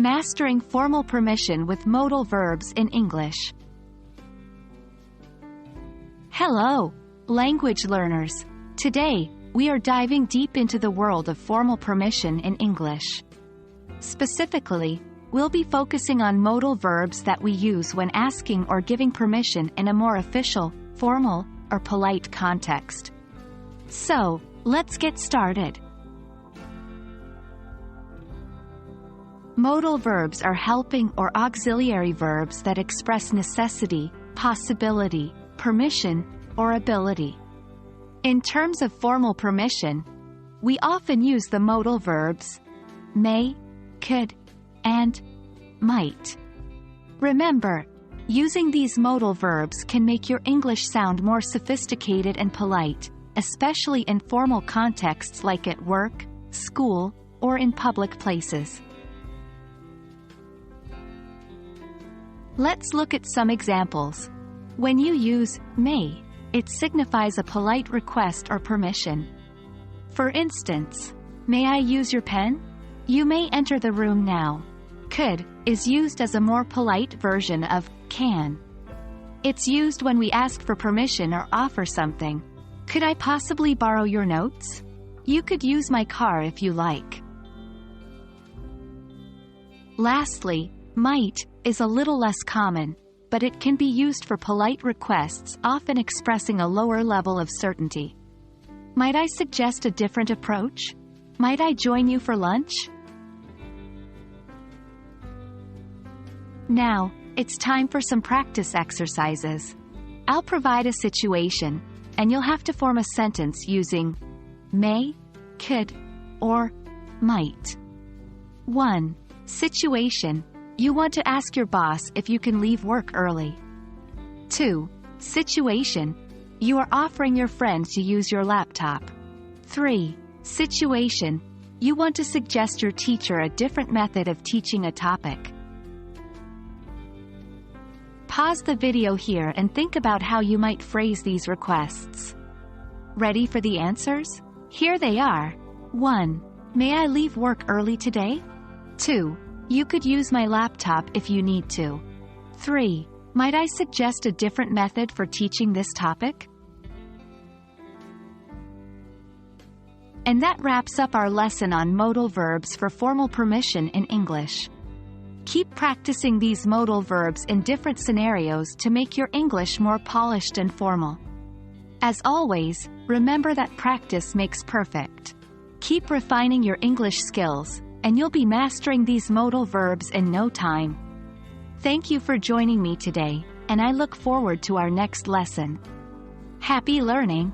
Mastering formal permission with modal verbs in English. Hello, language learners. Today, we are diving deep into the world of formal permission in English. Specifically, we'll be focusing on modal verbs that we use when asking or giving permission in a more official, formal, or polite context. So, let's get started. Modal verbs are helping or auxiliary verbs that express necessity, possibility, permission, or ability. In terms of formal permission, we often use the modal verbs may, could, and might. Remember, using these modal verbs can make your English sound more sophisticated and polite, especially in formal contexts like at work, school, or in public places. Let's look at some examples. When you use may, it signifies a polite request or permission. For instance, may I use your pen? You may enter the room now. Could is used as a more polite version of can. It's used when we ask for permission or offer something. Could I possibly borrow your notes? You could use my car if you like. Lastly, might is a little less common, but it can be used for polite requests, often expressing a lower level of certainty. Might I suggest a different approach? Might I join you for lunch? Now, it's time for some practice exercises. I'll provide a situation, and you'll have to form a sentence using may, could, or might. 1. Situation. You want to ask your boss if you can leave work early. 2. Situation. You are offering your friend to use your laptop. 3. Situation. You want to suggest your teacher a different method of teaching a topic. Pause the video here and think about how you might phrase these requests. Ready for the answers? Here they are. 1. May I leave work early today? 2. You could use my laptop if you need to. 3. Might I suggest a different method for teaching this topic? And that wraps up our lesson on modal verbs for formal permission in English. Keep practicing these modal verbs in different scenarios to make your English more polished and formal. As always, remember that practice makes perfect. Keep refining your English skills, and you'll be mastering these modal verbs in no time. Thank you for joining me today, and I look forward to our next lesson. Happy learning!